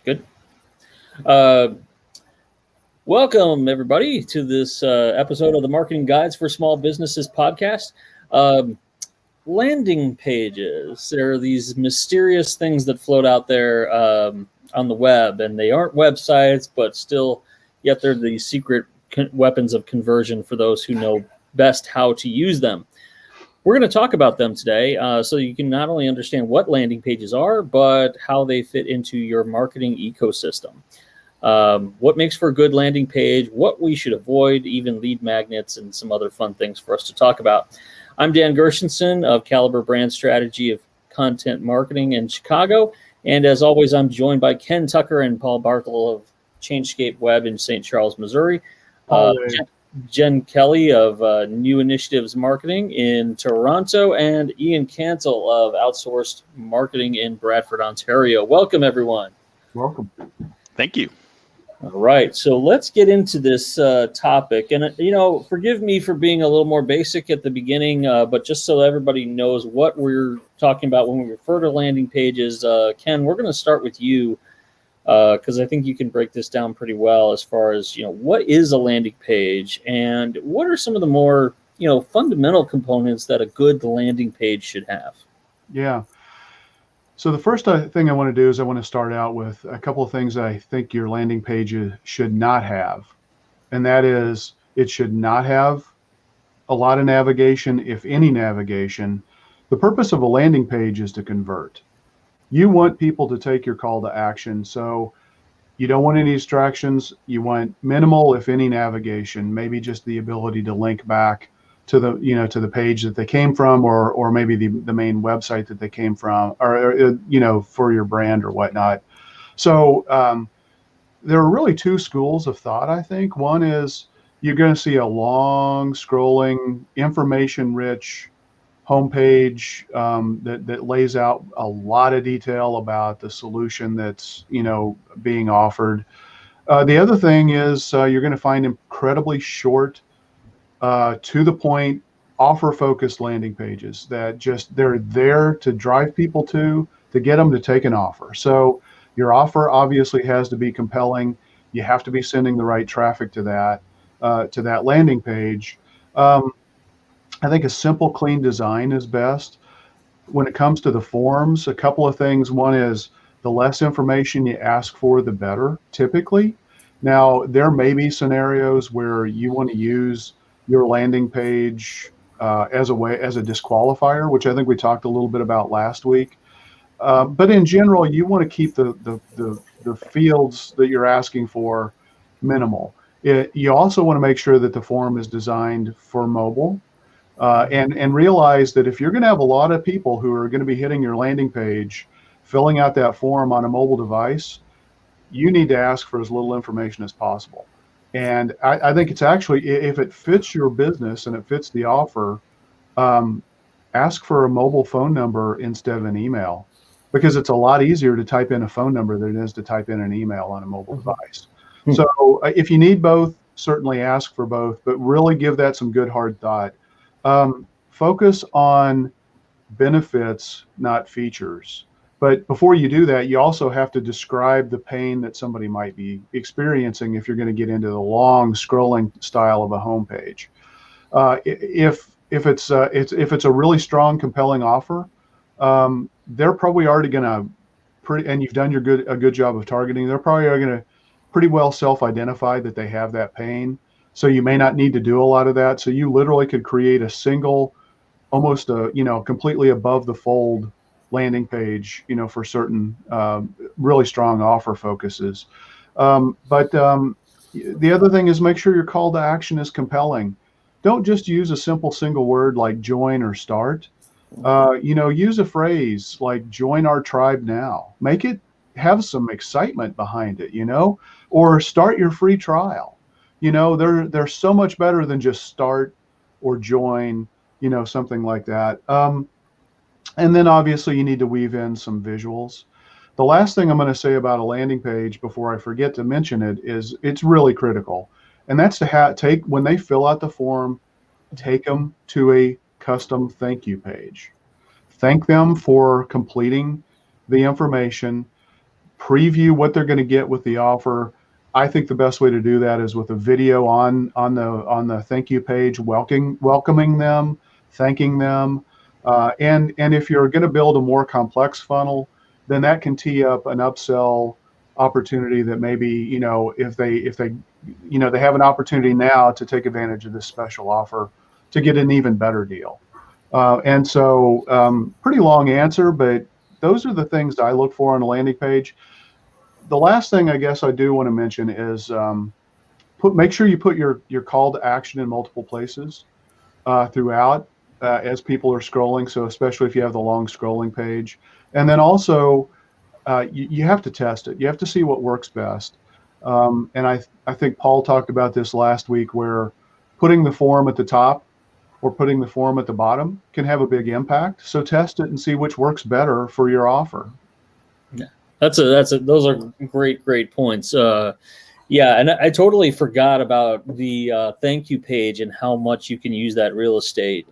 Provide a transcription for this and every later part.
Good. Uh, Welcome, everybody, to this episode of the Marketing Guides for Small Businesses podcast. Um, Landing pages. There are these mysterious things that float out there on the web, and they aren't websites, but still, yet they're the secret weapons of conversion for those who know best how to use them. We're going to talk about them today so you can not only understand what landing pages are, but how they fit into your marketing ecosystem. What makes for a good landing page, what we should avoid, even lead magnets, and some other fun things for us to talk about. I'm Dan Gershenson of Caliber Brand Strategy of Content Marketing in Chicago. And as always, I'm joined by Ken Tucker and Paul Bartle of Changescape Web in St. Charles, Missouri. Jen Kelly of New Initiatives Marketing in Toronto, and Ian Cantle of Outsourced Marketing in Bradford, Ontario. Welcome, everyone. Welcome. Thank you. All right, so let's get into this topic. And, forgive me for being a little more basic at the beginning, but just so everybody knows what we're talking about when we refer to landing pages, Ken, we're going to start with you because I think you can break this down pretty well as far as, what is a landing page and what are some of the more, fundamental components that a good landing page should have? Yeah. So the first thing I want to do is I want to start out with a couple of things I think your landing page should not have. And that is, it should not have a lot of navigation, if any navigation. The purpose of a landing page is to convert. You want people to take your call to action. So you don't want any distractions. You want minimal, if any, navigation, maybe just the ability to link back to the page that they came from, or maybe the main website that they came from, or for your brand or whatnot. So there are really two schools of thought, I think. One is you're going to see a long scrolling, information-rich homepage that lays out a lot of detail about the solution that's being offered. The other thing is you're going to find incredibly short, to the point, offer-focused landing pages that they're there to drive people to get them to take an offer. So your offer obviously has to be compelling. You have to be sending the right traffic to that landing page. I think a simple, clean design is best. When it comes to the forms, a couple of things. One is the less information you ask for, the better, typically. Now, there may be scenarios where you want to use your landing page as a disqualifier, which I think we talked a little bit about last week. But in general, you want to keep the fields that you're asking for minimal. You also want to make sure that the form is designed for mobile. And realize that if you're going to have a lot of people who are going to be hitting your landing page, filling out that form on a mobile device, you need to ask for as little information as possible. And I think it's actually, if it fits your business and it fits the offer, ask for a mobile phone number instead of an email, because it's a lot easier to type in a phone number than it is to type in an email on a mobile device. So if you need both, certainly ask for both, but really give that some good hard thought. Focus on benefits, not features. But before you do that, you also have to describe the pain that somebody might be experiencing if you're going to get into the long scrolling style of a homepage. If it's a really strong, compelling offer, they're probably already going to and you've done a good job of targeting. They're probably going to pretty well self-identify that they have that pain. So you may not need to do a lot of that. So you literally could create a single, almost completely above the fold landing page, for certain really strong offer focuses. But the other thing is make sure your call to action is compelling. Don't just use a simple single word like join or start. Use a phrase like join our tribe now. Make it have some excitement behind it, or start your free trial. They're so much better than just start or join, something like that. And then obviously you need to weave in some visuals. The last thing I'm going to say about a landing page before I forget to mention it is it's really critical. And that's to when they fill out the form, take them to a custom thank you page. Thank them for completing the information. preview what they're going to get with the offer. I think the best way to do that is with a video on the thank you page, welcoming them, thanking them, and if you're going to build a more complex funnel, then that can tee up an upsell opportunity that maybe, if they they have an opportunity now to take advantage of this special offer to get an even better deal. And so pretty long answer, but those are the things that I look for on a landing page. The last thing I guess I do want to mention is make sure you put your call to action in multiple places throughout as people are scrolling. So especially if you have the long scrolling page, and then also you have to test it. You have to see what works best. And I think Paul talked about this last week, where putting the form at the top or putting the form at the bottom can have a big impact. So test it and see which works better for your offer. Yeah, those are great points. Yeah, and I totally forgot about the thank you page and how much you can use that real estate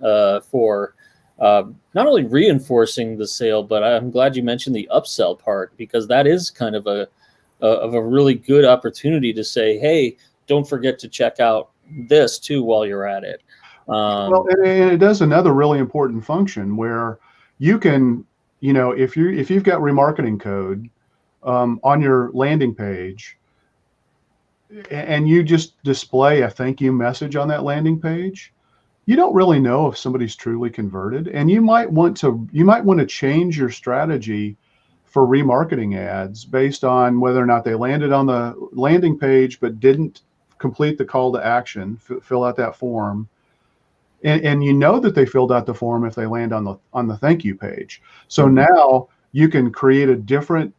for not only reinforcing the sale, but I'm glad you mentioned the upsell part, because that is kind of a really good opportunity to say, hey, don't forget to check out this too while you're at it. Well, and it does another really important function where you can, if you've got remarketing code on your landing page, and you just display a thank you message on that landing page, you don't really know if somebody's truly converted, and you might want to change your strategy for remarketing ads based on whether or not they landed on the landing page but didn't complete the call to action, fill out that form. And that they filled out the form if they land on the thank you page. So now you can create a different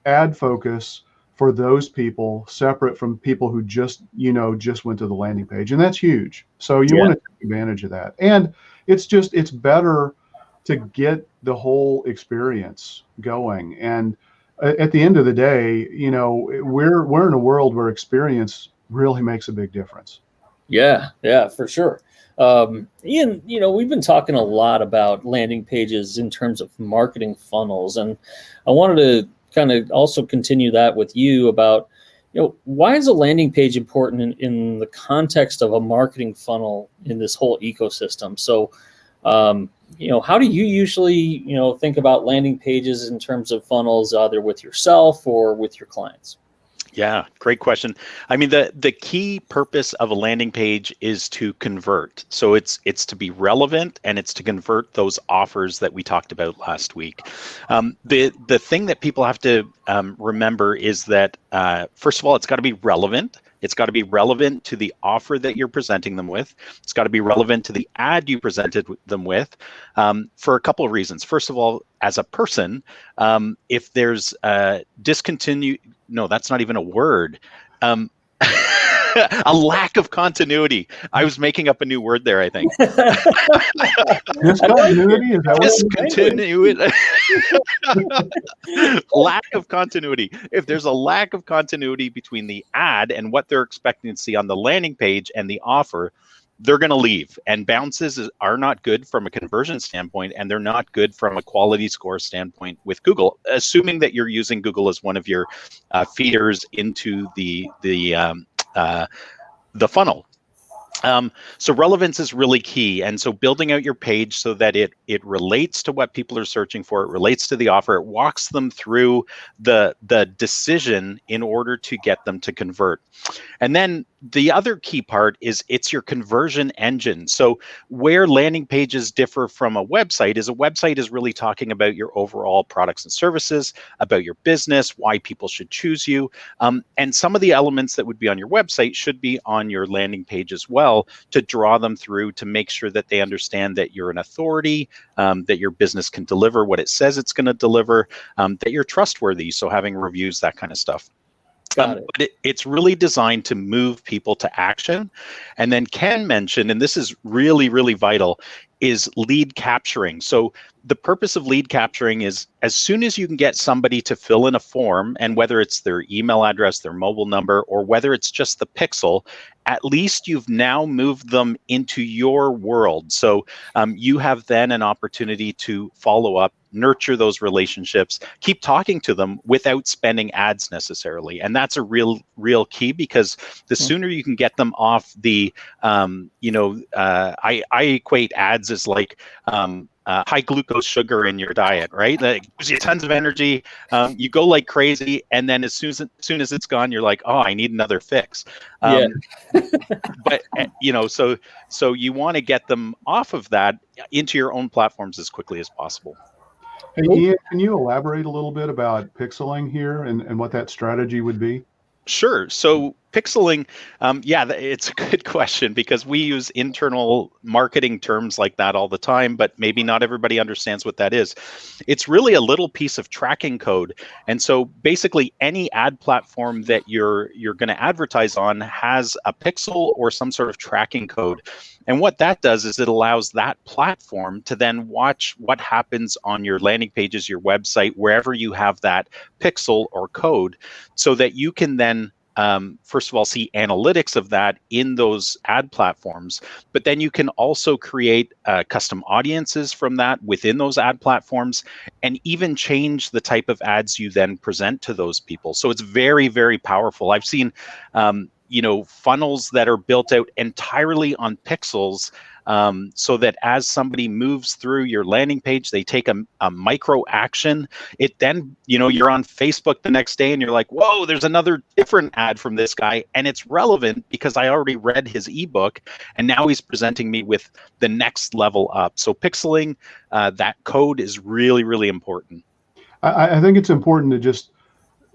ad focus for those people, separate from people who just went to the landing page, and that's huge. So you want to take advantage of that. And it's better to get the whole experience going. And at the end of the day, we're in a world where experience really makes a big difference. Yeah, for sure. Ian, we've been talking a lot about landing pages in terms of marketing funnels, and I wanted to kind of also continue that with you about, why is a landing page important in the context of a marketing funnel in this whole ecosystem? So, how do you usually, think about landing pages in terms of funnels, either with yourself or with your clients? Yeah, great question. I mean, the key purpose of a landing page is to convert. So it's to be relevant, and it's to convert those offers that we talked about last week. The thing that people have to remember is that, first of all, it's got to be relevant. It's got to be relevant to the offer that you're presenting them with. It's got to be relevant to the ad you presented them with, for a couple of reasons. First of all, as a person, if there's no, that's not even a word. A lack of continuity. I was making up a new word there, I think. Discontinuity? Is that lack of continuity. If there's a lack of continuity between the ad and what they're expecting to see on the landing page and the offer, they're going to leave. And bounces are not good from a conversion standpoint, and they're not good from a quality score standpoint with Google, assuming that you're using Google as one of your feeders into the funnel. So relevance is really key. And so building out your page so that it relates to what people are searching for, it relates to the offer, it walks them through the decision in order to get them to convert. And then the other key part is it's your conversion engine. So where landing pages differ from a website is really talking about your overall products and services, about your business, why people should choose you. And some of the elements that would be on your website should be on your landing page as well, to draw them through, to make sure that they understand that you're an authority, that your business can deliver what it says it's going to deliver, that you're trustworthy. So having reviews, that kind of stuff. But it's really designed to move people to action. And then Ken mentioned, and this is really, really vital, is lead capturing. So the purpose of lead capturing is as soon as you can get somebody to fill in a form, and whether it's their email address, their mobile number, or whether it's just the pixel, at least you've now moved them into your world. So you have then an opportunity to follow up, nurture those relationships, keep talking to them without spending ads necessarily. And that's a real key, because the sooner you can get them off the, I equate ads as like high glucose sugar in your diet, right? That gives you tons of energy. You go like crazy, and then as soon as it's gone, you're like, oh, I need another fix. Yeah. But so you want to get them off of that into your own platforms as quickly as possible. Hey, Ian, can you elaborate a little bit about pixeling here and what that strategy would be? Sure. So pixeling, it's a good question, because we use internal marketing terms like that all the time, but maybe not everybody understands what that is. It's really a little piece of tracking code. And so basically any ad platform that you're going to advertise on has a pixel or some sort of tracking code. And what that does is it allows that platform to then watch what happens on your landing pages, your website, wherever you have that pixel or code, so that you can then first of all, see analytics of that in those ad platforms, but then you can also create custom audiences from that within those ad platforms, and even change the type of ads you then present to those people. So it's very, very powerful. I've seen, funnels that are built out entirely on pixels, so that as somebody moves through your landing page, they take a micro action. It then, you're on Facebook the next day and you're like, whoa, there's another different ad from this guy. And it's relevant because I already read his ebook, and now he's presenting me with the next level up. So pixeling that code is really, really important. I think it's important to just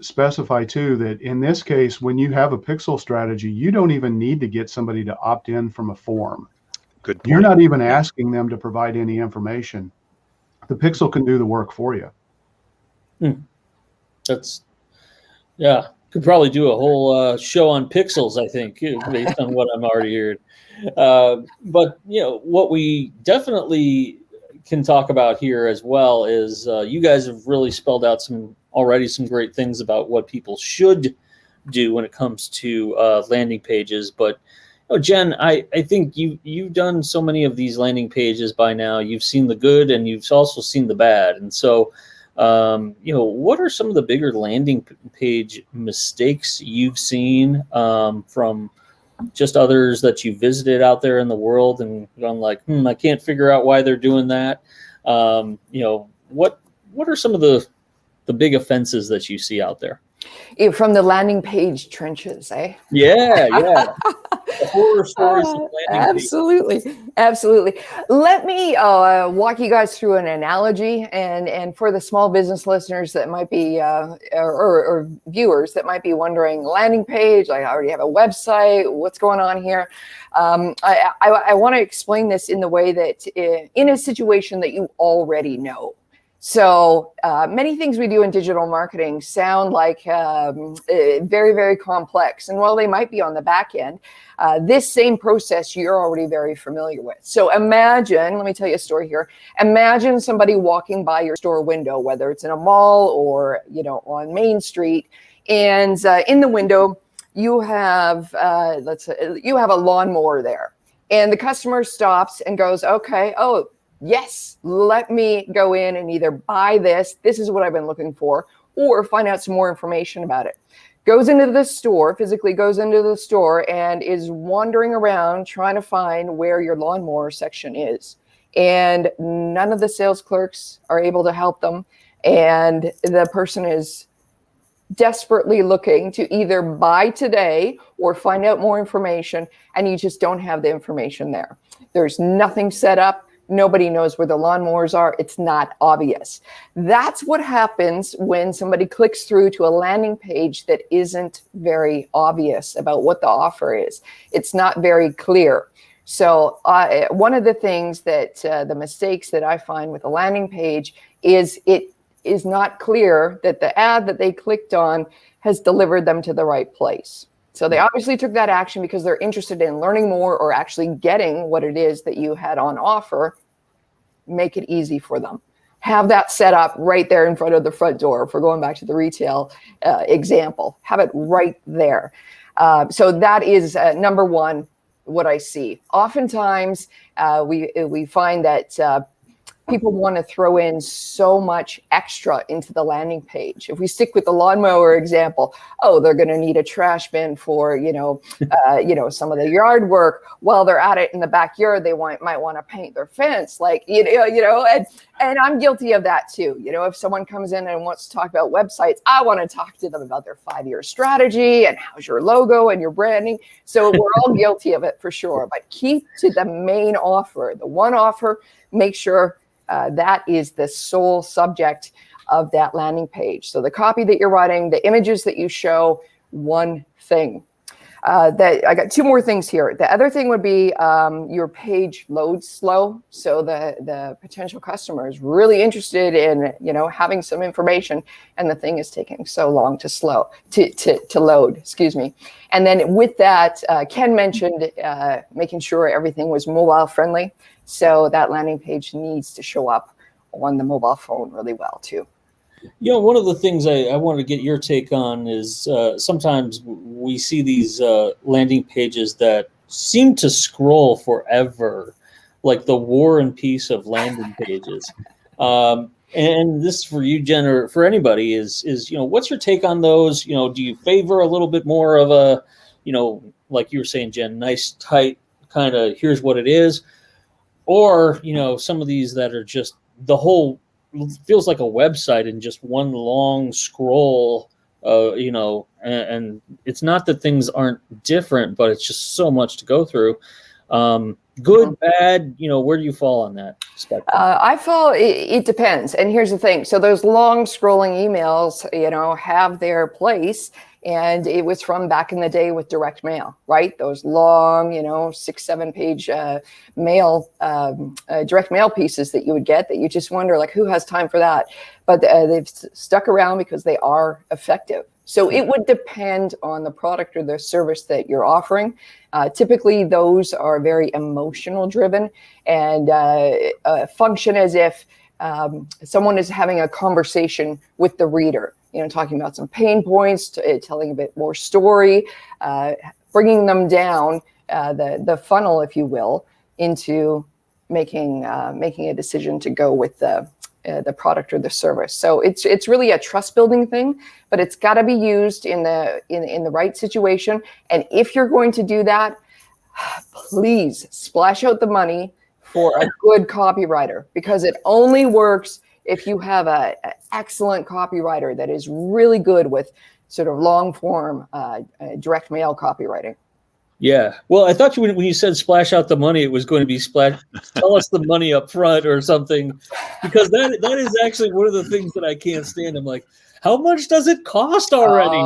specify too that in this case, when you have a pixel strategy, you don't even need to get somebody to opt in from a form. Good point. You're not even asking them to provide any information. The pixel can do the work for you. Could probably do a whole show on pixels, I think, based on what I'm already hearing. But what we definitely can talk about here as well is you guys have really spelled out some great things about what people should do when it comes to landing pages. But Jen, I think you've done so many of these landing pages by now. You've seen the good and you've also seen the bad. And so, what are some of the bigger landing page mistakes you've seen from just others that you visited out there in the world and gone like, I can't figure out why they're doing that? What are some of the big offenses that you see out there? From the landing page trenches, eh? Yeah. The horror stories of landing pages. Absolutely. Let me walk you guys through an analogy, and for the small business listeners that might be, or viewers that might be wondering, landing page, I already have a website, what's going on here? I want to explain this in the way that in a situation that you already know. So many things we do in digital marketing sound like very, very complex. And while they might be on the back end, this same process you're already very familiar with. So imagine, let me tell you a story here. Imagine somebody walking by your store window, whether it's in a mall or on Main Street, and in the window you have a lawnmower there, and the customer stops and goes, "Okay, oh, yes, let me go in and either buy this is what I've been looking for, or find out some more information about it." Goes into the store, physically goes into the store, and is wandering around trying to find where your lawnmower section is. And none of the sales clerks are able to help them. And the person is desperately looking to either buy today or find out more information, and you just don't have the information there. There's nothing set up. Nobody knows where the lawnmowers are. It's not obvious. That's what happens when somebody clicks through to a landing page that isn't very obvious about what the offer is. It's not very clear. So one of the things that the mistakes that I find with a landing page is it is not clear that the ad that they clicked on has delivered them to the right place. So they obviously took that action because they're interested in learning more or actually getting what it is that you had on offer. make it easy for them. Have that set up right there in front of the front door. If we're going back to the retail example, have it right there. So that is number one, what I see. Oftentimes, we find that people want to throw in so much extra into the landing page. If we stick with the lawnmower example, they're going to need a trash bin for, some of the yard work. While they're at it in the backyard, they might want to paint their fence, and I'm guilty of that too. If someone comes in and wants to talk about websites, I want to talk to them about their 5-year strategy and how's your logo and your branding. So we're all guilty of it for sure, but keep to the main offer, the one offer. Make sure that is the sole subject of that landing page. So the copy that you're writing, the images that you show, one thing. That I got two more things here. The other thing would be your page loads slow. So the potential customer is really interested in having some information, and the thing is taking so long to load. Excuse me. And then with that, Ken mentioned making sure everything was mobile friendly. So that landing page needs to show up on the mobile phone really well too. One of the things I wanted to get your take on is sometimes we see these landing pages that seem to scroll forever, like the War and Peace of landing pages. And this for you, Jen, or for anybody is what's your take on those? Do you favor a little bit more of a, like you were saying, Jen, nice, tight kind of here's what it is? Or, some of these that are just the whole feels like a website and just one long scroll, and it's not that things aren't different, but it's just so much to go through. Good, bad, where do you fall on that spectrum? I fall, it depends. And here's the thing. So those long scrolling emails, have their place. And it was from back in the day with direct mail, right? Those long, 6-7 page direct mail pieces that you would get that you just wonder, like, who has time for that? But they've stuck around because they are effective. So it would depend on the product or the service that you're offering. Typically, those are very emotional driven and function as if someone is having a conversation with the reader, talking about some pain points, telling a bit more story, bringing them down the funnel, if you will, into making a decision to go with the product or the service. So it's really a trust building thing, but it's got to be used in the right situation. And if you're going to do that, please splash out the money for a good copywriter, because it only works if you have an excellent copywriter that is really good with sort of long form direct mail copywriting. Yeah. Well, I thought when you said splash out the money, it was going to be tell us the money up front or something, because that is actually one of the things that I can't stand. I'm like, how much does it cost already?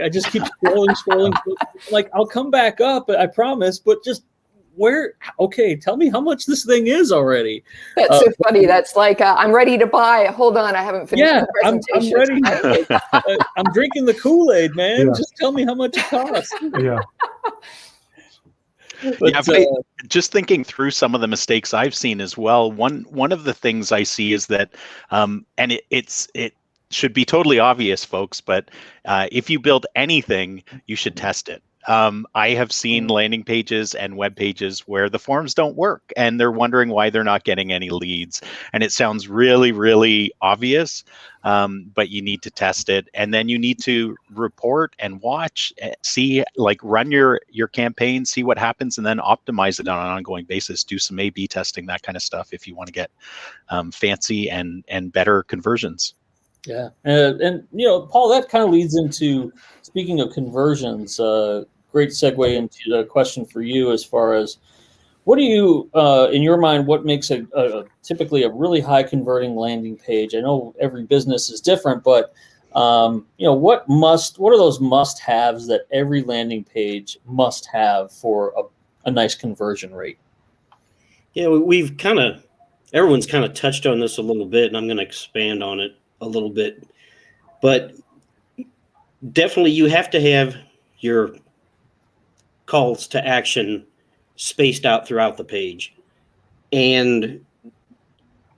I just keep scrolling. Like, I'll come back up, I promise, but just tell me how much this thing is already. That's so funny. That's like, I'm ready to buy. Hold on, I haven't finished the presentation. I'm ready. I'm drinking the Kool-Aid, man. Yeah. Just tell me how much it costs. Yeah. But just thinking through some of the mistakes I've seen as well, one of the things I see is that, and it should be totally obvious, folks, but if you build anything, you should test it. I have seen landing pages and web pages where the forms don't work and they're wondering why they're not getting any leads. And it sounds really, really obvious, but you need to test it. And then you need to report and watch, see, run your campaign, see what happens, and then optimize it on an ongoing basis. Do some A/B testing, that kind of stuff, if you want to get fancy and better conversions. Yeah. And Paul, that kind of leads into, speaking of conversions, great segue into the question for you as far as what do you, in your mind, what makes typically a really high converting landing page? I know every business is different, but what are those must-haves that every landing page must have for a nice conversion rate? Yeah, everyone's kind of touched on this a little bit, and I'm going to expand on it a little bit, but definitely you have to have your calls to action spaced out throughout the page. And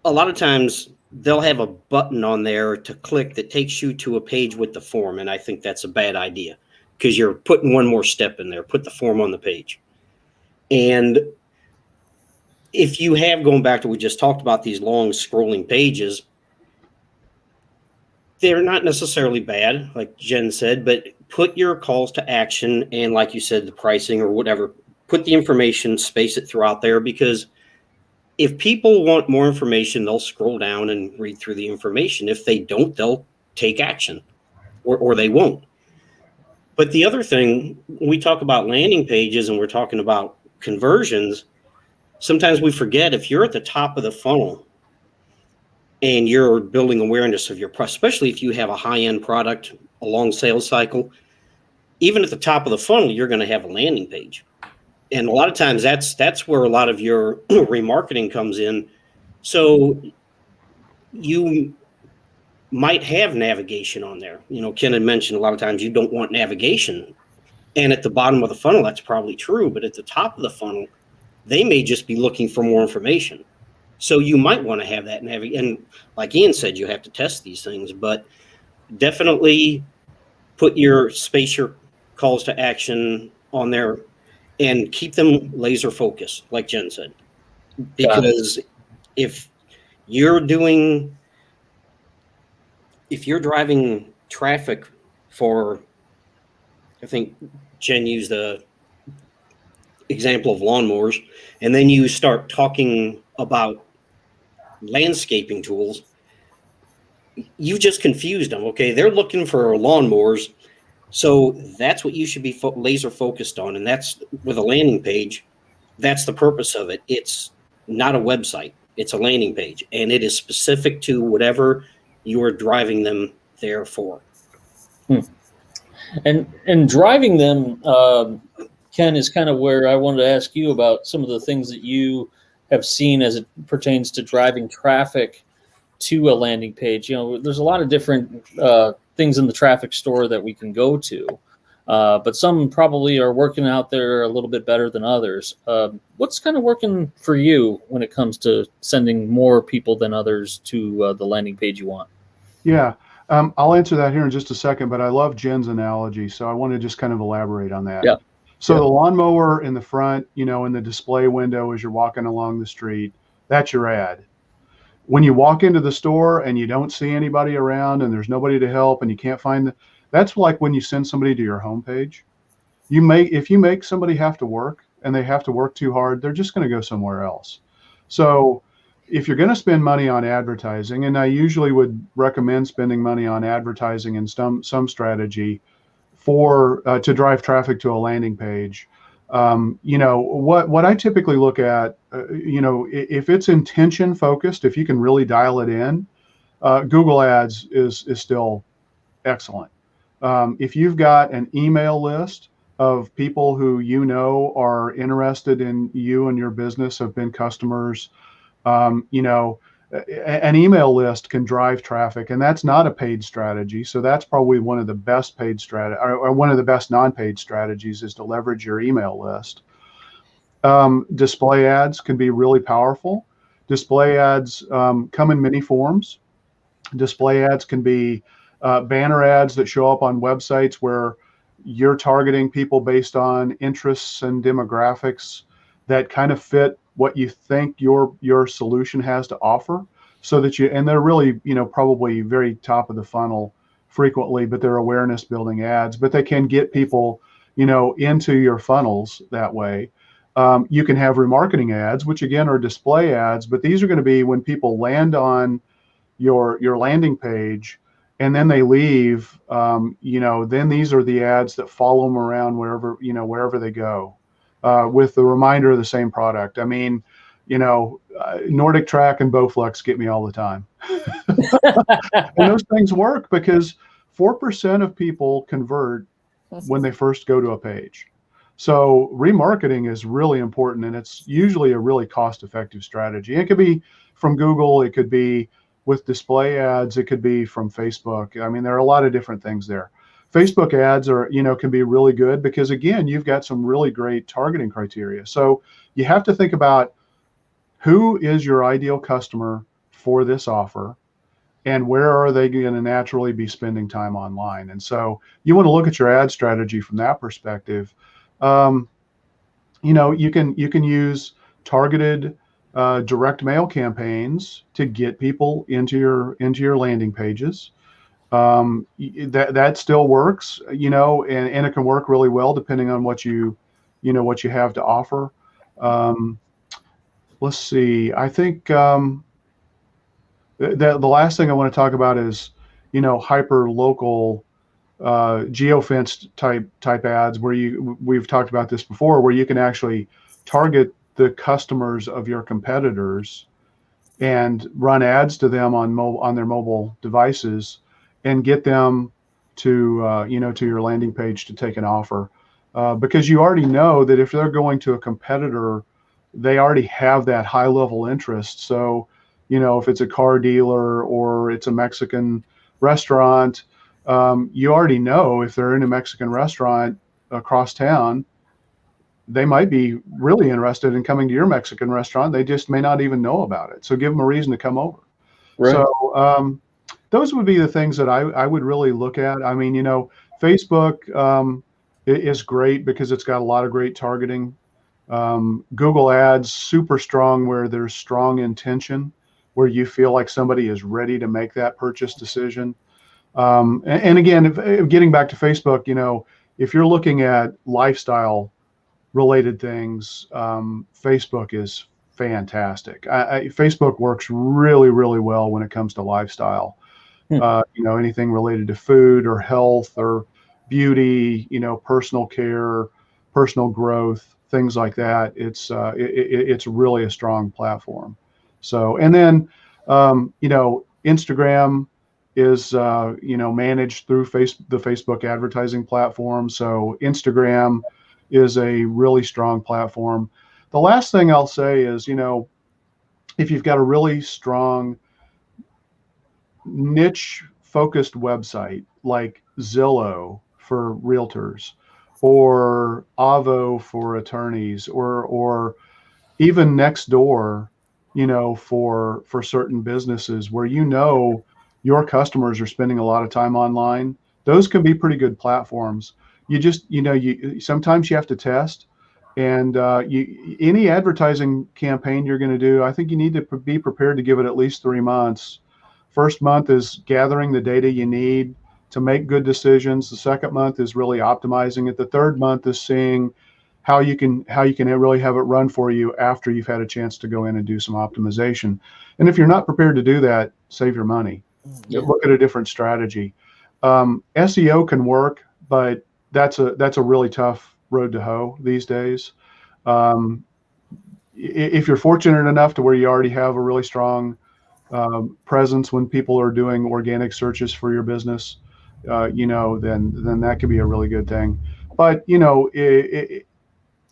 a lot of times they'll have a button on there to click that takes you to a page with the form. And I think that's a bad idea because you're putting one more step in there, put the form on the page. And if you have, going back to what we just talked about, these long scrolling pages, they're not necessarily bad, like Jen said, but put your calls to action and, like you said, the pricing or whatever, put the information, space it throughout there, because if people want more information, they'll scroll down and read through the information. If they don't, they'll take action or they won't. But the other thing, when we talk about landing pages and we're talking about conversions, sometimes we forget if you're at the top of the funnel and you're building awareness of your product, especially if you have a high-end product, a long sales cycle, even at the top of the funnel, you're going to have a landing page. And a lot of times that's where a lot of your remarketing comes in. So you might have navigation on there. You know, Ken had mentioned a lot of times you don't want navigation. And at the bottom of the funnel, that's probably true. But at the top of the funnel, they may just be looking for more information. So you might want to have that navigation. And like Ian said, you have to test these things. But definitely put your calls to action on there and keep them laser focused, like Jen said. Because if you're driving traffic for, I think Jen used the example of lawnmowers, and then you start talking about landscaping tools, you just confused them. Okay, they're looking for lawnmowers, so that's what you should be laser focused on. And that's with a landing page. That's the purpose of it. It's not a website. It's a landing page, and it is specific to whatever you are driving them there for. And driving them, Ken, is kind of where I wanted to ask you about some of the things that you have seen as it pertains to driving traffic to a landing page. You know, there's a lot of different things in the traffic store that we can go to, but some probably are working out there a little bit better than others. What's kind of working for you when it comes to sending more people than others to the landing page you want? Yeah, I'll answer that here in just a second, but I love Jen's analogy, so I want to just kind of elaborate on that. Yeah. So the lawnmower in the front, you know, in the display window as you're walking along the street, that's your ad. When you walk into the store and you don't see anybody around and there's nobody to help and you can't find that's like when you send somebody to your homepage. If you make somebody have to work and they have to work too hard, they're just going to go somewhere else. So if you're going to spend money on advertising, and I usually would recommend spending money on advertising in some strategy to drive traffic to a landing page, you know, what I typically look at, you know, if it's intention focused, if you can really dial it in, Google Ads is still excellent. If you've got an email list of people who you know are interested in you and your business, have been customers, you know, an email list can drive traffic, and that's not a paid strategy. So that's probably one of the best paid strategy, or one of the best non-paid strategies, is to leverage your email list. Display ads can be really powerful. Display ads come in many forms. Display ads can be banner ads that show up on websites where you're targeting people based on interests and demographics that kind of fit what you think your solution has to offer, so that and they're really, you know, probably very top of the funnel frequently, but they're awareness building ads, but they can get people, you know, into your funnels that way. You can have remarketing ads, which again are display ads, but these are going to be when people land on your landing page and then they leave, you know, then these are the ads that follow them around wherever they go. With the reminder of the same product. I mean, you know, Nordic Track and Bowflex get me all the time. And those things work because 4% of people convert when they first go to a page. So remarketing is really important, and it's usually a really cost-effective strategy. It could be from Google, it could be with display ads, it could be from Facebook. I mean, there are a lot of different things there. Facebook ads are, you know, can be really good because, again, you've got some really great targeting criteria. So you have to think about who is your ideal customer for this offer, and where are they going to naturally be spending time online? And so you want to look at your ad strategy from that perspective. You can use targeted direct mail campaigns to get people into your landing pages. That still works, and it can work really well depending on what you have to offer. Let's see. I think the last thing I want to talk about is, hyper local geofenced type ads where we've talked about this before, where you can actually target the customers of your competitors and run ads to them on their mobile devices and get them to to your landing page to take an offer, because you already know that if they're going to a competitor, they already have that high level interest. So if it's a car dealer or it's a Mexican restaurant, you already know if they're in a Mexican restaurant across town, they might be really interested in coming to your Mexican restaurant. They just may not even know about it. So give them a reason to come over. Right. So those would be the things that I would really look at. I mean, Facebook is great because it's got a lot of great targeting. Google Ads, super strong where there's strong intention, where you feel like somebody is ready to make that purchase decision. And again, if getting back to Facebook, if you're looking at lifestyle related things, Facebook is fantastic. Facebook works really, really well when it comes to lifestyle. Anything related to food or health or beauty, personal care, personal growth, things like that. It's really a strong platform. So, and then, Instagram is, managed through the Facebook advertising platform. So Instagram is a really strong platform. The last thing I'll say is, if you've got a really strong niche focused website like Zillow for realtors or Avo for attorneys or even Nextdoor, for certain businesses where your customers are spending a lot of time online, those can be pretty good platforms. You just, sometimes you have to test, and any advertising campaign you're going to do, I think you need to be prepared to give it at least 3 months. First month is gathering the data you need to make good decisions. The second month is really optimizing it. The third month is seeing how you can really have it run for you after you've had a chance to go in and do some optimization. And if you're not prepared to do that, save your money. Yeah. Look at a different strategy. SEO can work, but that's a really tough road to hoe these days. If you're fortunate enough to where you already have a really strong presence when people are doing organic searches for your business, then that could be a really good thing. But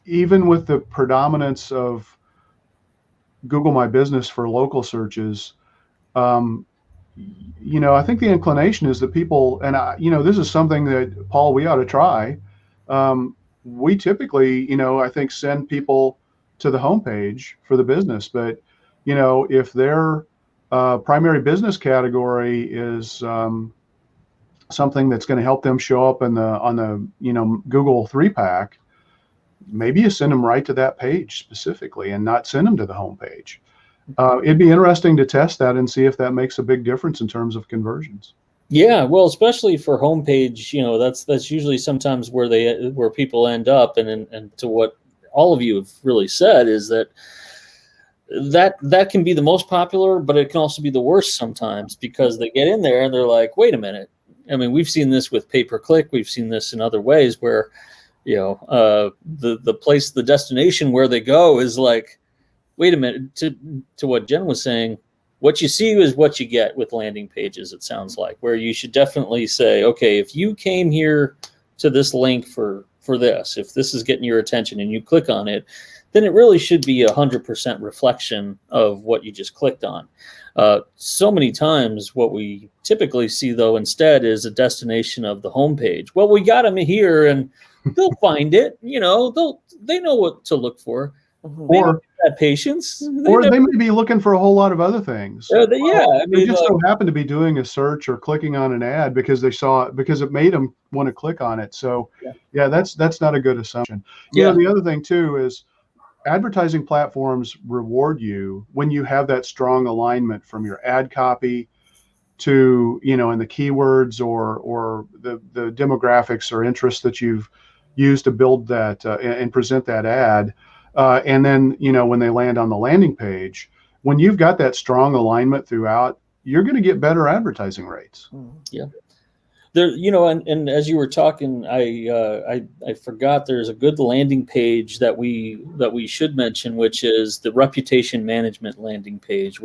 even with the predominance of Google My Business for local searches, I think the inclination is that people, and this is something that, Paul, we ought to try. We typically, I think, send people to the homepage for the business, but if their primary business category is something that's going to help them show up on the Google 3-pack, maybe you send them right to that page specifically and not send them to the homepage. It'd be interesting to test that and see if that makes a big difference in terms of conversions. Yeah, well, especially for homepage, that's usually sometimes where people end up, and to what all of you have really said is that can be the most popular, but it can also be the worst sometimes, because they get in there and they're like, wait a minute. I mean, we've seen this with pay-per-click. We've seen this in other ways where, the destination where they go is like, wait a minute, to what Jen was saying, what you see is what you get with landing pages, it sounds like, where you should definitely say, okay, if you came here to this link for this, if this is getting your attention and you click on it, then it really should be 100% reflection of what you just clicked on. So many times what we typically see, though, instead is a destination of the homepage. Well, we got them here and they'll find it, they know what to look for. Or that patience. Or they may be looking for a whole lot of other things. I They mean, just so happen to be doing a search or clicking on an ad because they saw it, because it made them want to click on it. So yeah, that's not a good assumption. You know, the other thing too is advertising platforms reward you when you have that strong alignment from your ad copy to, you know, and the keywords or the demographics or interests that you've used to build that and present that ad. And then, you know, when they land on the landing page, when you've got that strong alignment throughout, you're going to get better advertising rates. Yeah. There, you know, and as you were talking, I forgot there's a good landing page that we should mention, which is the reputation management landing page,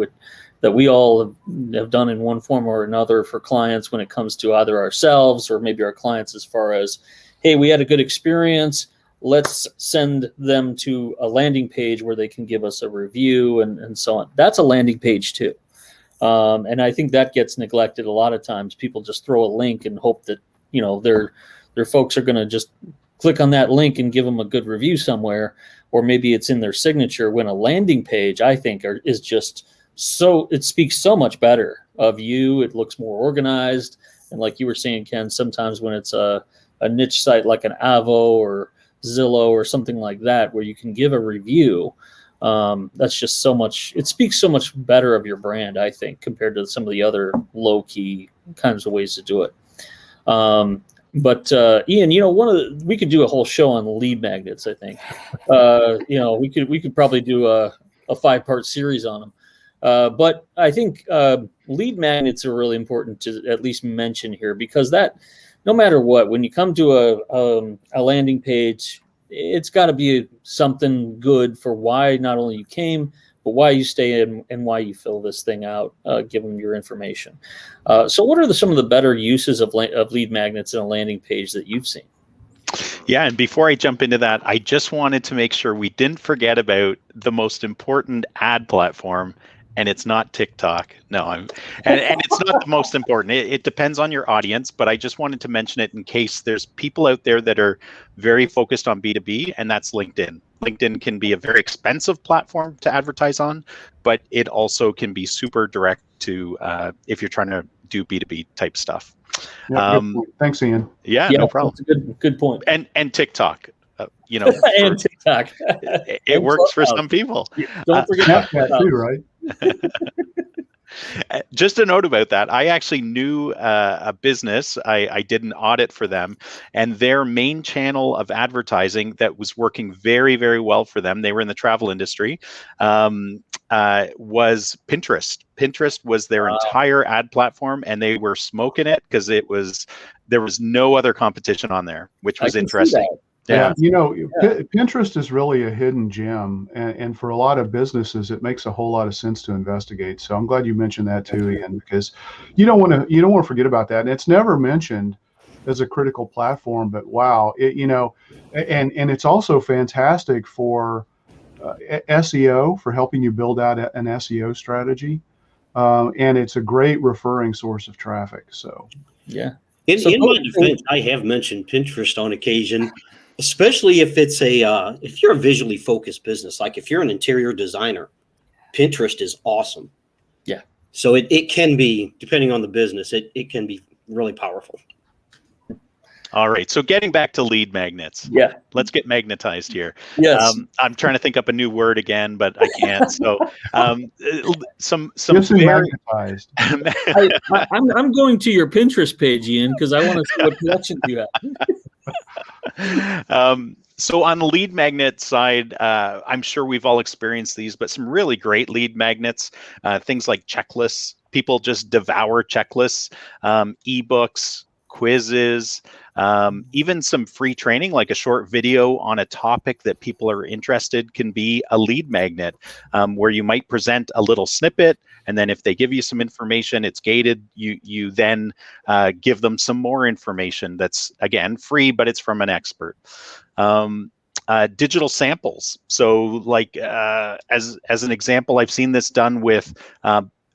that we all have done in one form or another for clients when it comes to either ourselves or maybe our clients, as far as, hey, we had a good experience. Let's send them to a landing page where they can give us a review and so on. That's a landing page too. And I think that gets neglected a lot of times. People just throw a link and hope that, you know, their folks are going to just click on that link and give them a good review somewhere, or maybe it's in their signature. When a landing page, I think, is just so, it speaks so much better of you. It looks more organized. And like you were saying, Ken, sometimes when it's a niche site like an Avo or Zillow or something like that, where you can give a review, that's just so much, it speaks so much better of your brand, I think, compared to some of the other low-key kinds of ways to do it. But Ian, you know, we could do a whole show on lead magnets, I think. You know, we could probably do a 5-part series on them. But I think lead magnets are really important to at least mention here, because that, no matter what, when you come to a landing page, it's got to be something good for why not only you came, but why you stay in and why you fill this thing out, given your information. So what are some of the better uses of lead magnets in a landing page that you've seen? Yeah, and before I jump into that, I just wanted to make sure we didn't forget about the most important ad platform, and it's not TikTok. No, and it's not the most important. It depends on your audience, but I just wanted to mention it in case there's people out there that are very focused on B2B, and that's LinkedIn. LinkedIn can be a very expensive platform to advertise on, but it also can be super direct to if you're trying to do B2B type stuff. Yeah, thanks, Ian. Yeah, no problem. That's a good point. And TikTok. You know, and TikTok. It works for some people. Don't forget that too, right? Just a note about that. I actually knew a business. I did an audit for them, and their main channel of advertising that was working very, very well for them, they were in the travel industry, was Pinterest. Pinterest was their entire ad platform, and they were smoking it because there was no other competition on there, which was interesting. Yeah, you know, Pinterest is really a hidden gem, and for a lot of businesses, it makes a whole lot of sense to investigate. So I'm glad you mentioned that too, Ian, because you don't want to forget about that. And it's never mentioned as a critical platform, but wow, you know, and it's also fantastic for SEO, for helping you build out an SEO strategy, and it's a great referring source of traffic. So yeah. In my defense, I have mentioned Pinterest on occasion, especially if it's if you're a visually focused business, like if you're an interior designer, Pinterest is awesome. Yeah. So it can be, depending on the business, it can be really powerful. All right. So getting back to lead magnets. Yeah. Let's get magnetized here. Yes. I'm trying to think up a new word again, but I can't. So some very magnetized. I'm going to your Pinterest page, Ian, because I want to see what collections you have. So on the lead magnet side, I'm sure we've all experienced these, but some really great lead magnets, things like checklists. People just devour checklists, ebooks, quizzes, even some free training, like a short video on a topic that people are interested, can be a lead magnet, where you might present a little snippet, and then if they give you some information, it's gated. You then give them some more information that's, again, free, but it's from an expert. Digital samples. So like as an example, I've seen this done with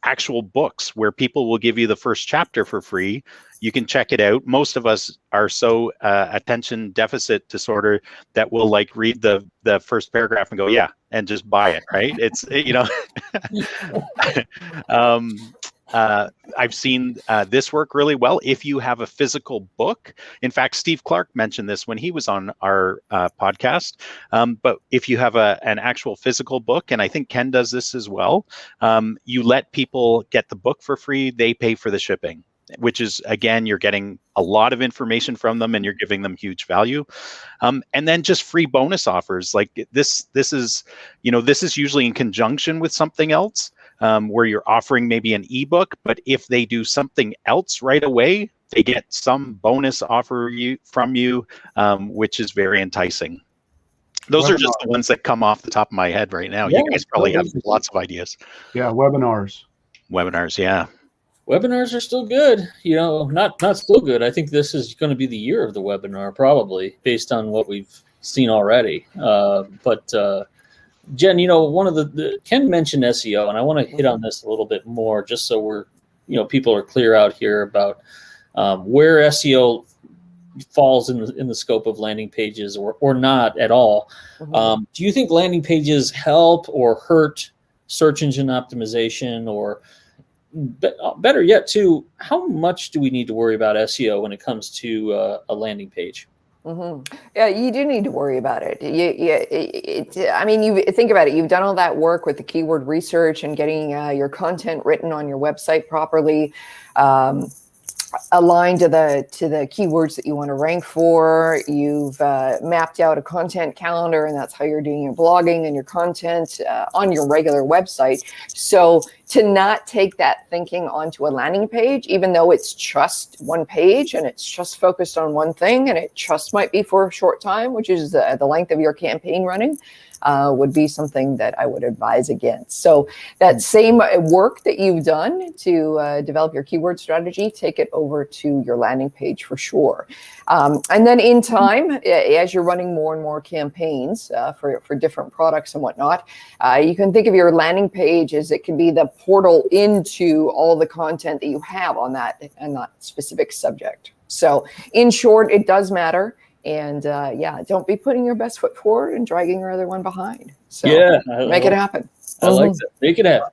actual books where people will give you the first chapter for free. You can check it out. Most of us are so attention deficit disorder that we'll like read the first paragraph and go, yeah, and just buy it, right? It's, you know, I've seen this work really well if you have a physical book. In fact, Steve Clark mentioned this when he was on our podcast. But if you have an actual physical book, and I think Ken does this as well, you let people get the book for free. They pay for the shipping, which is, again, you're getting a lot of information from them and you're giving them huge value. And then just free bonus offers like this is, you know, this is usually in conjunction with something else. Where you're offering maybe an ebook, but if they do something else right away, they get some bonus offer from you, which is very enticing. Those are just the ones that come off the top of my head right now. Yeah, you guys probably have lots of ideas. Yeah, webinars. Webinars, yeah. Webinars are still good. You know, not still good. I think this is going to be the year of the webinar, probably, based on what we've seen already. Jen, you know, one of the Ken mentioned SEO, and I want to hit on this a little bit more, just so we're, you know, people are clear out here about where SEO falls in the scope of landing pages or not at all. Mm-hmm. Do you think landing pages help or hurt search engine optimization, or better yet, too, how much do we need to worry about SEO when it comes to a landing page? Mm-hmm. Yeah, you do need to worry about it. I mean, you think about it. You've done all that work with the keyword research and getting your content written on your website properly, aligned to the keywords that you want to rank for. You've mapped out a content calendar, and that's how you're doing your blogging and your content on your regular website. So to not take that thinking onto a landing page, even though it's just one page and it's just focused on one thing, and it just might be for a short time, which is the length of your campaign running, would be something that I would advise against. So that same work that you've done to develop your keyword strategy, take it over to your landing page for sure. And then in time, as you're running more and more campaigns for different products and whatnot, you can think of your landing page as it can be the portal into all the content that you have on that specific subject. So in short, it does matter. And don't be putting your best foot forward and dragging your other one behind. So make it happen. I like that. Make it happen.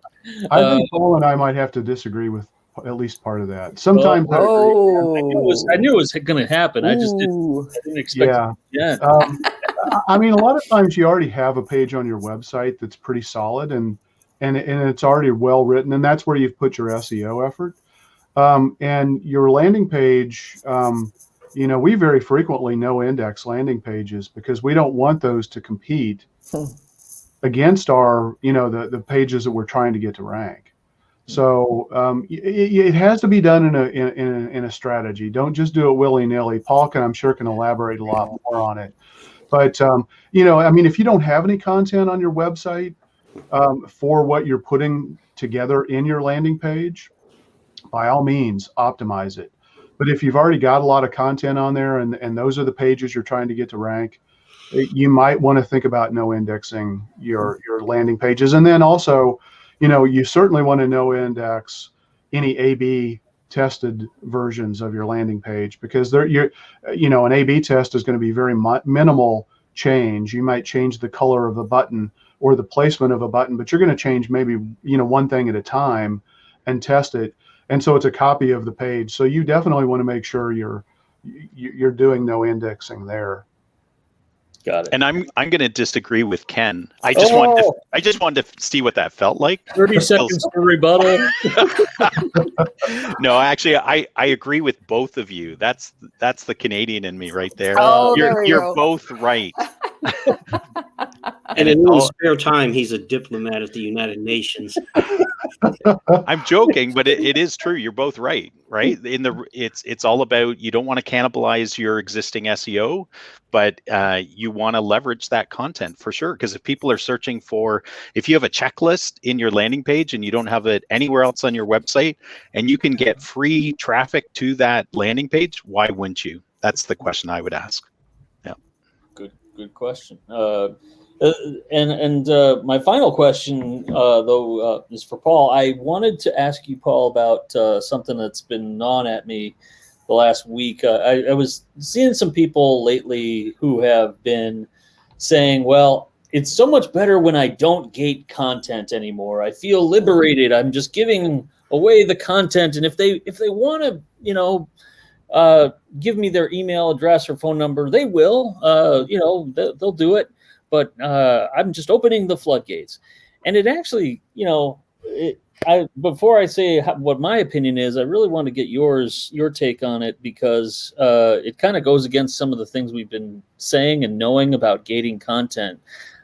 I think Paul and I might have to disagree with at least part of that. Sometimes I knew it was going to happen. I just didn't expect it. Yeah. I mean, a lot of times you already have a page on your website that's pretty solid and it's already well written, and that's where you've put your SEO effort. And your landing page, you know, we very frequently no index landing pages because we don't want those to compete against our, you know, the pages that we're trying to get to rank. So it has to be done in a strategy. Don't just do it willy-nilly. Paul I'm sure can elaborate a lot more on it. But you know, I mean, if you don't have any content on your website for what you're putting together in your landing page, by all means, optimize it. But if you've already got a lot of content on there and those are the pages you're trying to get to rank, you might want to think about no indexing your landing pages. And then also, you know, you certainly want to no index any A/B tested versions of your landing page, because you know, an A/B test is going to be very minimal change. You might change the color of a button or the placement of a button, but you're going to change maybe, you know, one thing at a time and test it. And so it's a copy of the page. So you definitely want to make sure you're doing no indexing there. Got it. And I'm going to disagree with Ken. I just wanted to see what that felt like. 30 seconds to rebuttal. No, actually, I agree with both of you. That's the Canadian in me right there. Oh, you're both right. And in his spare time, he's a diplomat at the United Nations. I'm joking, but it is true. You're both right. It's all about, you don't want to cannibalize your existing SEO, but you want to leverage that content for sure. Because if people are searching if you have a checklist in your landing page and you don't have it anywhere else on your website, and you can get free traffic to that landing page, why wouldn't you? That's the question I would ask. Yeah. Good question. My final question, though, is for Paul. I wanted to ask you, Paul, about something that's been gnawing at me the last week. I was seeing some people lately who have been saying, "Well, it's so much better when I don't gate content anymore. I feel liberated. I'm just giving away the content, and if they want to, give me their email address or phone number, they will. They'll do it. But I'm just opening the floodgates." And it actually, before I say what my opinion is, I really want to get your take on it, because it kind of goes against some of the things we've been saying and knowing about gating content,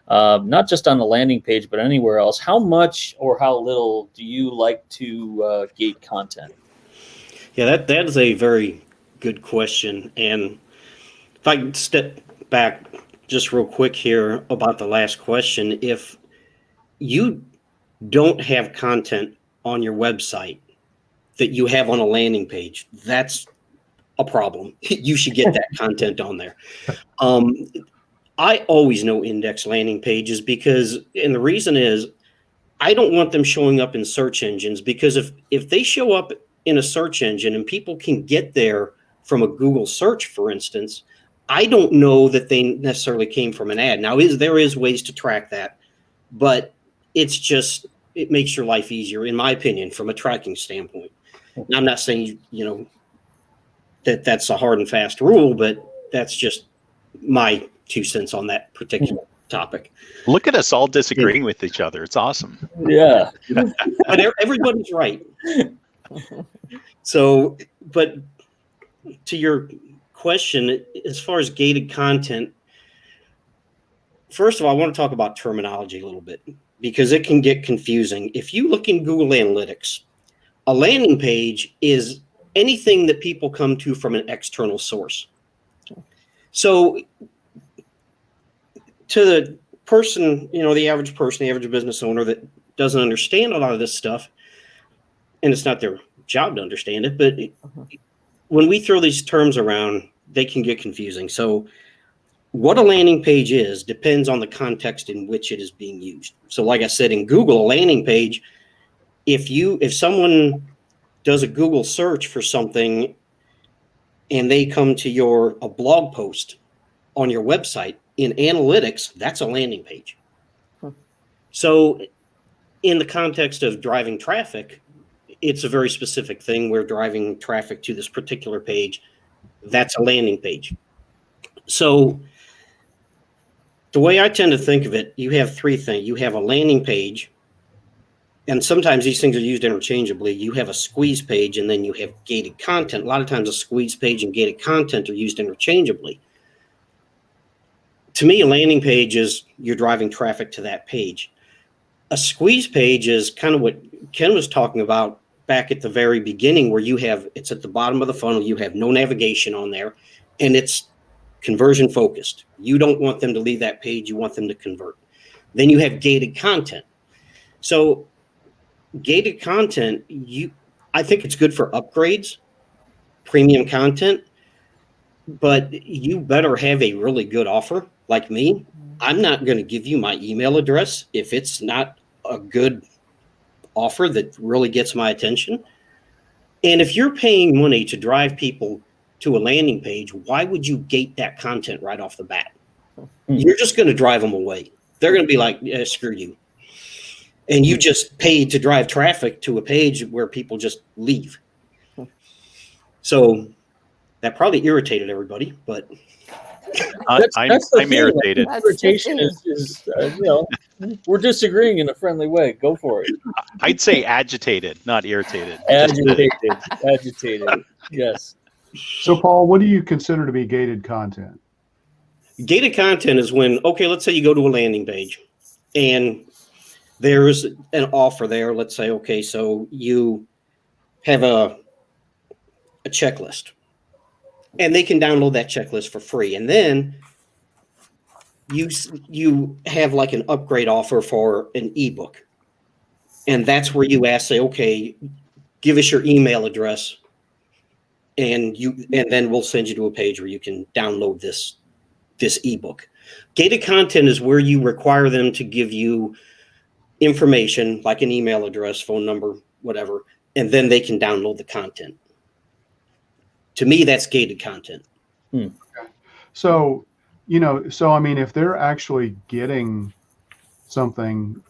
not just on the landing page, but anywhere else. How much or how little do you like to gate content? Yeah, that is a very good question. And if I can step back just real quick here about the last question, if you don't have content on your website that you have on a landing page, that's a problem. You should get that content on there. I always no index landing pages and the reason is I don't want them showing up in search engines, because if they show up in a search engine and people can get there from a Google search, for instance, I don't know that they necessarily came from an ad. Now, there is ways to track that, but it makes your life easier, in my opinion, from a tracking standpoint. Now, I'm not saying, that's a hard and fast rule, but that's just my 2 cents on that particular topic. Look at us all disagreeing with each other. It's awesome. Yeah. But everybody's right. So, but to your question, as far as gated content, first of all, I want to talk about terminology a little bit, because it can get confusing. If you look in Google Analytics, a landing page is anything that people come to from an external source. So to the person, the average person, the average business owner that doesn't understand a lot of this stuff, and it's not their job to understand it, but when we throw these terms around, they can get confusing. So what a landing page is depends on the context in which it is being used. So like I said, in Google, a landing page, if someone does a Google search for something and they come to a blog post on your website, in analytics, that's a landing page. So in the context of driving traffic, it's a very specific thing. We're driving traffic to this particular page. That's a landing page. So the way I tend to think of it, you have 3 things. You have a landing page, and sometimes these things are used interchangeably. You have a squeeze page, and then you have gated content. A lot of times a squeeze page and gated content are used interchangeably. To me, a landing page is you're driving traffic to that page. A squeeze page is kind of what Ken was talking about back at the very beginning, where it's at the bottom of the funnel, you have no navigation on there, and it's conversion focused. You don't want them to leave that page, you want them to convert. Then you have gated content. So gated content, I think it's good for upgrades, premium content, but you better have a really good offer. Like me, I'm not going to give you my email address if it's not a good offer that really gets my attention. And if you're paying money to drive people to a landing page, why would you gate that content right off the bat? You're just going to drive them away. They're going to be like, yeah, screw you. And you just paid to drive traffic to a page where people just leave. So that probably irritated everybody, but I'm irritated. Irritation is we're disagreeing in a friendly way. Go for it. I'd say agitated, not irritated. Agitated. Yes. So, Paul, what do you consider to be gated content? Gated content is when, let's say you go to a landing page and there's an offer there. Let's say, so you have a checklist, and they can download that checklist for free. And then you have like an upgrade offer for an ebook. And that's where you say, give us your email address, and then we'll send you to a page where you can download this ebook. Gated content is where you require them to give you information like an email address, phone number, whatever, and then they can download the content. To me, that's gated content. So, I mean, if they're actually getting something,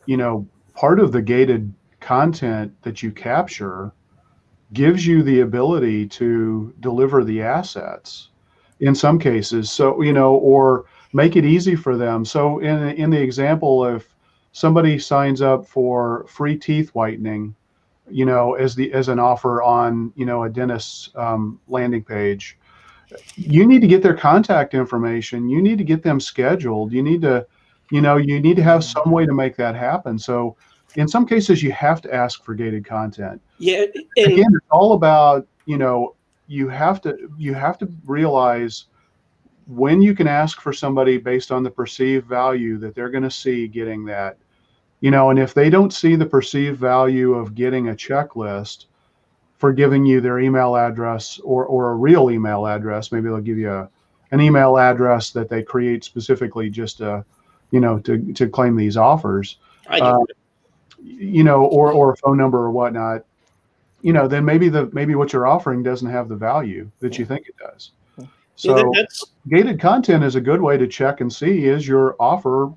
part of the gated content that you capture gives you the ability to deliver the assets in some cases. So, or make it easy for them. So in the example, if somebody signs up for free teeth whitening, as an offer on, a dentist's landing page, you need to get their contact information. You need to get them scheduled. You need to have some way to make that happen. So in some cases, you have to ask for gated content. Yeah. Again, it's all about, you have to realize when you can ask for somebody based on the perceived value that they're going to see getting that, and if they don't see the perceived value of getting a checklist for giving you their email address or a real email address, maybe they'll give you an email address that they create specifically just to claim these offers, or a phone number or whatnot, then maybe what you're offering doesn't have the value that you think it does. So gated content is a good way to check and see, is your offer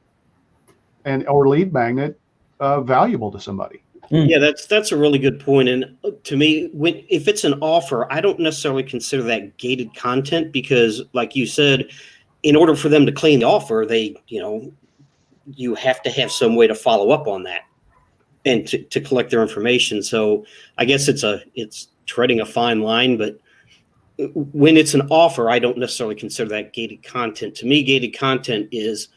or lead magnet valuable to somebody? Yeah, that's a really good point. And to me, if it's an offer, I don't necessarily consider that gated content because, like you said, in order for them to claim the offer, you have to have some way to follow up on that and to collect their information. So I guess it's treading a fine line, but when it's an offer, I don't necessarily consider that gated content. To me, gated content is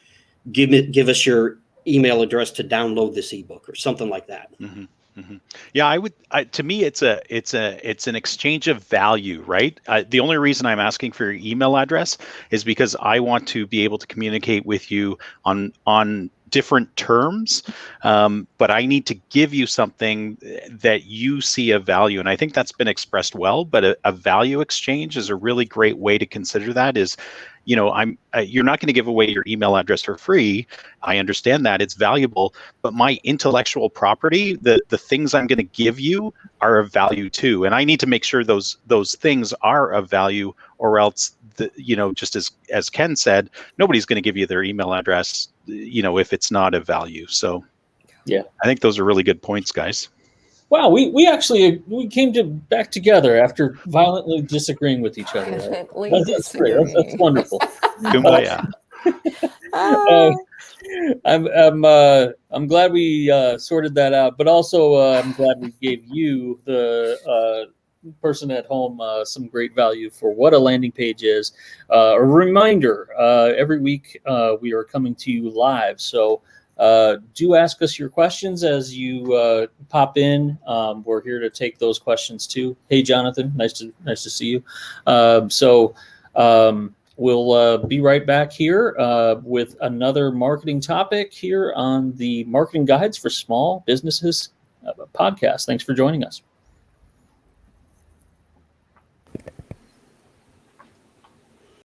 give us your email address to download this ebook or something like that. Mm-hmm. Mm-hmm. Yeah, to me, it's an exchange of value, right? The only reason I'm asking for your email address is because I want to be able to communicate with you on different terms, but I need to give you something that you see a value, and I think that's been expressed well. But a value exchange is a really great way to consider that. Is you're not going to give away your email address for free. I understand that it's valuable, but my intellectual property, the things I'm going to give you, are of value too, and I need to make sure those things are of value, or else just as Ken said, nobody's going to give you their email address, if it's not of value. So yeah, I think those are really good points, guys. Wow, we actually came back together after violently disagreeing with each other. That's great. That's wonderful. Kumbaya. I'm glad we sorted that out, but also I'm glad we gave you, the person at home, some great value for what a landing page is. A reminder: every week we are coming to you live, so do ask us your questions as you pop in. We're here to take those questions too. Hey, Jonathan, nice to see you. We'll be right back here with another marketing topic here on the Marketing Guides for Small Businesses podcast. Thanks for joining us.